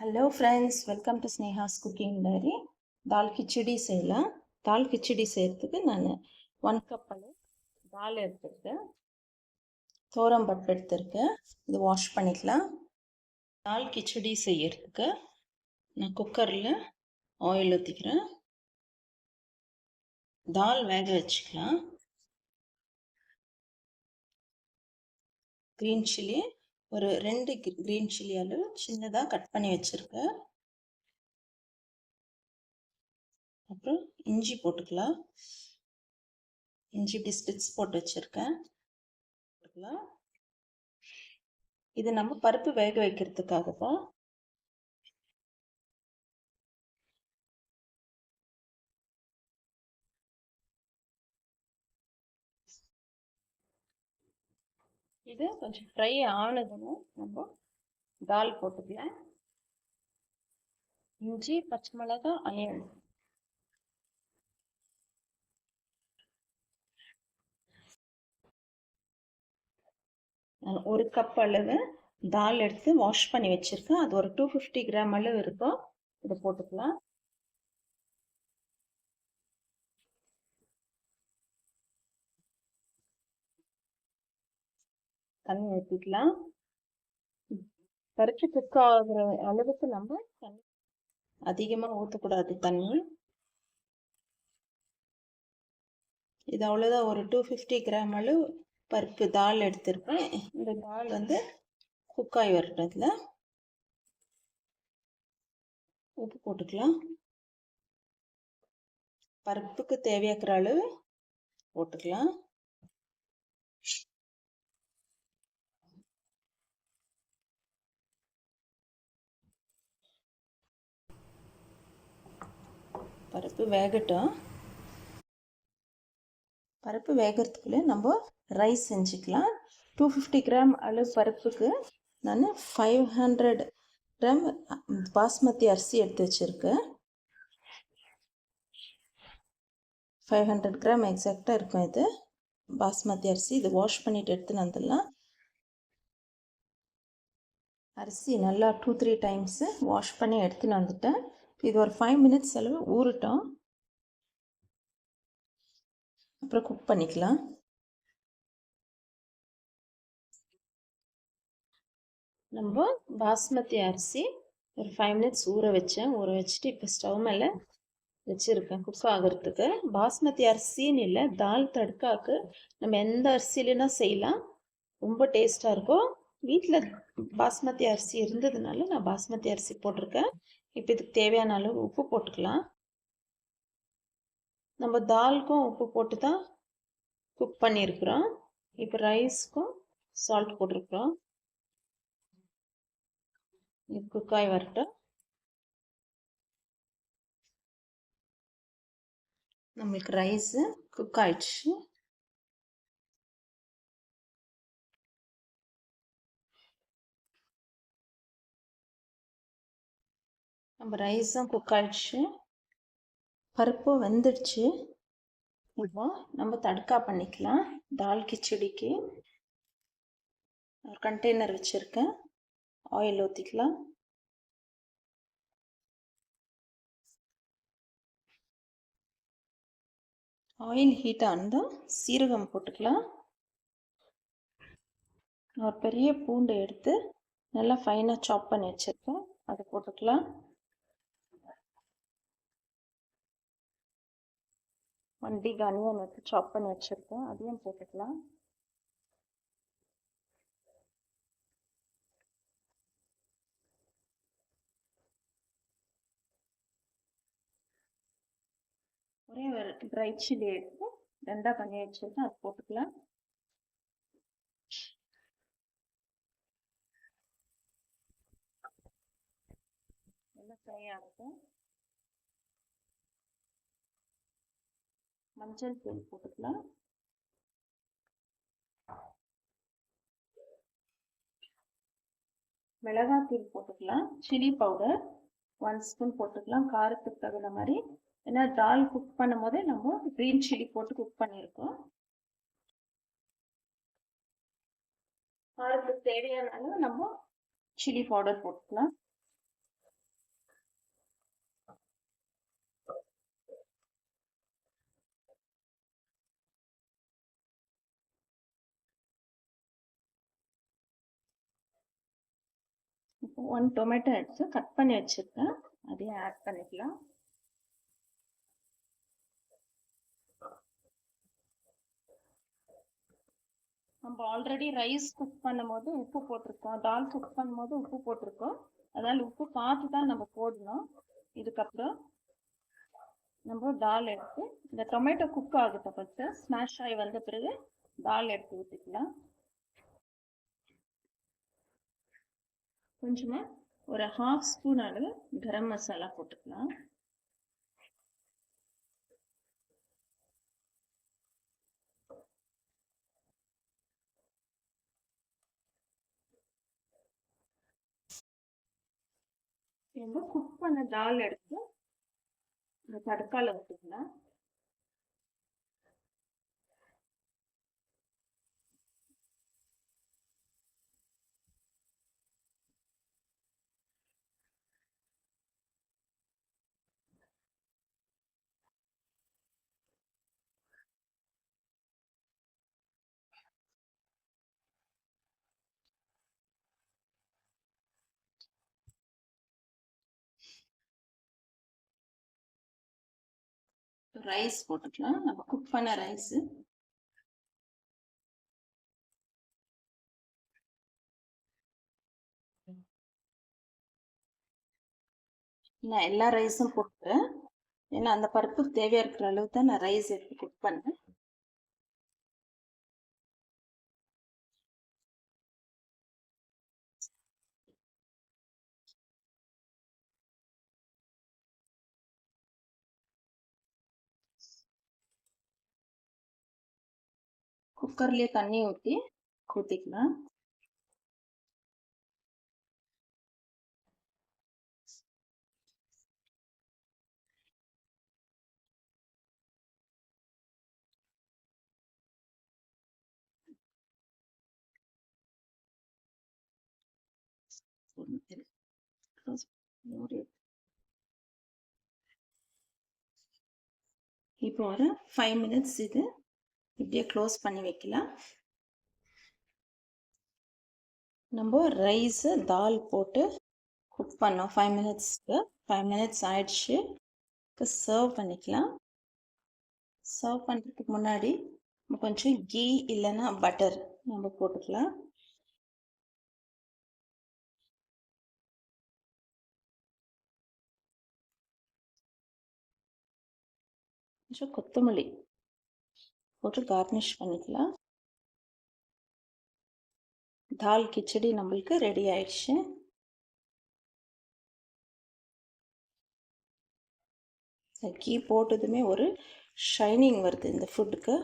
Hello friends, welcome to Sneha's cooking diary. Dal khichdi செய்யலாம். தால் கிச்சடி செய்கிறதுக்கு நான் 1 கப் அளவு தால் எடுத்துருக்கேன். பருப்பு எடுத்துருக்கேன். இது வாஷ் பண்ணிக்கலாம். தால் கிச்சடி செய்யறதுக்கு நான் குக்கரில் ஆயில் ஊற்றிக்கிறேன். தால் வேக வச்சுக்கலாம். க்ரீன் சில்லி ஒரு 2 க்ரீன் சில்லி அளவு சின்னதாக கட் பண்ணி வச்சுருக்கேன். அப்புறம் இஞ்சி போட்டுக்கலாம். இஞ்சி இப்படி ஸ்டிட்ஸ் போட்டு வச்சுருக்கேன். போட்டுக்கலாம். இது நம்ம பருப்பு வேக வைக்கிறதுக்காக தான். இது கொஞ்சம் ஃப்ரை ஆனதுன்னு நம்ம தால் போட்டுக்கலாம். இஞ்சி, பச்சை மிளகாய், அனியன். நான் 1 கப் அளவு தால் எடுத்து வாஷ் பண்ணி வச்சிருக்கேன். அது ஒரு 250 கிராம் அளவு இருக்கும். இதை போட்டுக்கலாம். தண்ணி ஊற்றிக்கலாம். பருப்பு குக் ஆகிற அளவுக்கு நம்ம தண்ணி அதிகமாக ஊற்றக்கூடாது. தண்ணி இது அவ்வளோதான். ஒரு 250 கிராம் அளவு பருப்பு தால் எடுத்திருக்கேன். இந்த தால் குக் ஆகி வரட்டும். இதில் உப்பு போட்டுக்கலாம். பருப்புக்கு தேவையாக்கிற அளவு போட்டுக்கலாம். பருப்பு வேகட்டும். பருப்பு வேகிறதுக்குள்ளே நம்ம ரைஸ் செஞ்சுக்கலாம். 250 கிராம் அளவு பருப்புக்கு நான் 500 கிராம் பாஸ்மதி அரிசி எடுத்து வச்சுருக்கேன். 500 கிராம் எக்ஸாக்டாக இருக்கும். இது பாஸ்மதி அரிசி. இது வாஷ் பண்ணிவிட்டு எடுத்துன்னு வந்துடலாம். அரிசி நல்லா 2-3 டைம்ஸு வாஷ் பண்ணி எடுத்துன்னு வந்துட்டேன். இது ஒரு 5 மினிட்ஸ் அளவு ஊறட்டும். அப்புறம் குக் பண்ணிக்கலாம். நம்ம பாஸ்மதி அரிசி ஒரு 5 மினிட்ஸ் ஊற வச்சுட்டு இப்போ ஸ்டவ் மேலே வச்சுருக்கேன் குக் ஆகிறதுக்கு. பாஸ்மதி அரிசின்னு இல்லை, தால் தடுக்காக்கு நம்ம எந்த அரிசியிலனா செய்யலாம். ரொம்ப டேஸ்ட்டாக இருக்கும். வீட்டில் பாஸ்மதி அரிசி இருந்ததுனால நான் பாஸ்மதி அரிசி போட்டிருக்கேன். இப்போ இதுக்கு தேவையான அளவு உப்பு போட்டுக்கலாம். நம்ம தாலுக்கும் உப்பு போட்டு தான் குக் பண்ணியிருக்கிறோம். இப்போ ரைஸ்க்கும் சால்ட் போட்டிருக்கிறோம். இது குக் ஆகி வரட்டும். நம்மளுக்கு ரைஸு குக் ஆயிடுச்சு. நம்ம ரைஸும் குக் ஆயிடுச்சு. பருப்பும் வெந்துடுச்சு. இப்போ நம்ம தடுக்கா பண்ணிக்கலாம். தால் கிச்சடிக்கு ஒரு கண்டெய்னர் வச்சுருக்கேன். ஆயில் ஊற்றிக்கலாம். ஆயில் ஹீட் ஆனதும் சீரகம் போட்டுக்கலாம். ஒரு பெரிய பூண்டு எடுத்து நல்லா ஃபைனாக சாப் பண்ணி வச்சுருக்கேன். அதை போட்டுக்கலாம். 1 பிக் ஆனியன் எடுத்து சாப் பண்ணி வச்சுருக்கேன். அதையும் போட்டுக்கலாம். ஒரே ஒரு ட்ரை சில்லி எடுத்து 2ஆக பண்ணி வச்சுருக்கேன். அது போட்டுக்கலாம். நல்லா ஃப்ரை ஆகட்டும். மஞ்சள் தூள் போட்டுக்கலாம். மிளகாத்தூள் போட்டுக்கலாம். சில்லி பவுடர் 1 ஸ்பூன் போட்டுக்கலாம், காரத்துக்கு தகுந்த மாதிரி. ஏன்னா தால் குக் பண்ணும் போதே நம்ம க்ரீன் சில்லி போட்டு குக் பண்ணியிருக்கோம். காரத்துக்கு தேவையான அளவு நம்ம சில்லி பவுடர் போட்டுக்கலாம். 1 டொமேட்டோ எடுத்து கட் பண்ணி வச்சுருக்கேன், அதையும் ஆட் பண்ணிக்கலாம். நம்ம ஆல்ரெடி ரைஸ் குக் பண்ணும்போது உப்பு போட்டிருக்கோம், தால் குக் பண்ணும்போது உப்பு போட்டிருக்கோம். அதனால் உப்பு பார்த்து தான் நம்ம போடணும். இதுக்கப்புறம் நம்ம தால் எடுத்து இந்த டொமேட்டோ குக் ஆகட்டும், ஃபஸ்ட்டு ஸ்மாஷ் ஆகி வந்த பிறகு தால் எடுத்து ஊற்றிக்கலாம். கொஞ்சமாக ஒரு 1/2 ஸ்பூன் அளவு கரம் மசாலா போட்டுக்கலாம். குக் பண்ண தால் எடுத்து இந்த தடுக்கால ஊற்றிக்கலாம். ரைஸ் போட்டுக்கலாம், நம்ம குக் பண்ண ரைஸு. நான் எல்லா ரைஸும் போட்டேன், ஏன்னா அந்த பருப்புக்கு தேவையாக இருக்கிற அளவு தான் நான் ரைஸ் எடுத்து குக் பண்ணேன். குக்கர்லேயே தண்ணி ஊற்றிக்கலாம். இப்போ ஒரு 5 மினிட்ஸ் இது இப்படியே க்ளோஸ் பண்ணி வைக்கலாம். நம்ம ரைஸு தால் போட்டு குக் பண்ணோம் 5 மினிட்ஸ்க்கு. 5 மினிட்ஸ் ஆயிடுச்சு. இப்போ சர்வ் பண்ணிக்கலாம். சர்வ் பண்ணுறதுக்கு முன்னாடி நம்ம கொஞ்சம் கீ இல்லைன்னா பட்டர் நம்ம போட்டுக்கலாம். கொஞ்சம் கொத்தமல்லி போட்டு கார்னிஷ் பண்ணிக்கலாம். தால் கிச்சடி நம்மளுக்கு ரெடி ஆயிடுச்சு. கீ போட்டதுமே ஒரு ஷைனிங் வருது இந்த ஃபுட்டுக்கு.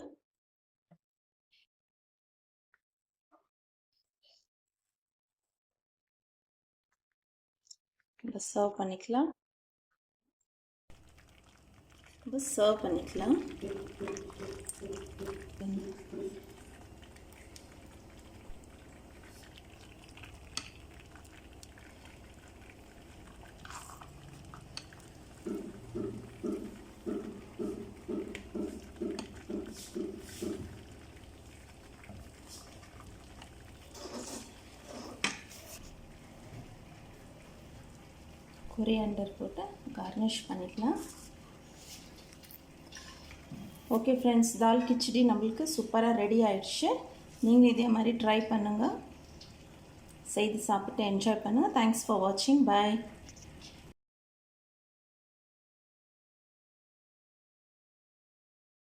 இப்போ சர்வ் பண்ணிக்கலாம். கொரியாண்டர் போட்டு கார்னிஷ் பண்ணிக்கலாம். ஓகே ஃப்ரெண்ட்ஸ், தால் கிச்சடி நம்மளுக்கு சூப்பராக ரெடி ஆயிடுச்சு. நீங்கள் இதே மாதிரி ட்ரை பண்ணுங்கள், செய்து சாப்பிட்டு என்ஜாய் பண்ணுங்கள். தேங்க்ஸ் ஃபார் வாட்சிங். பாய்.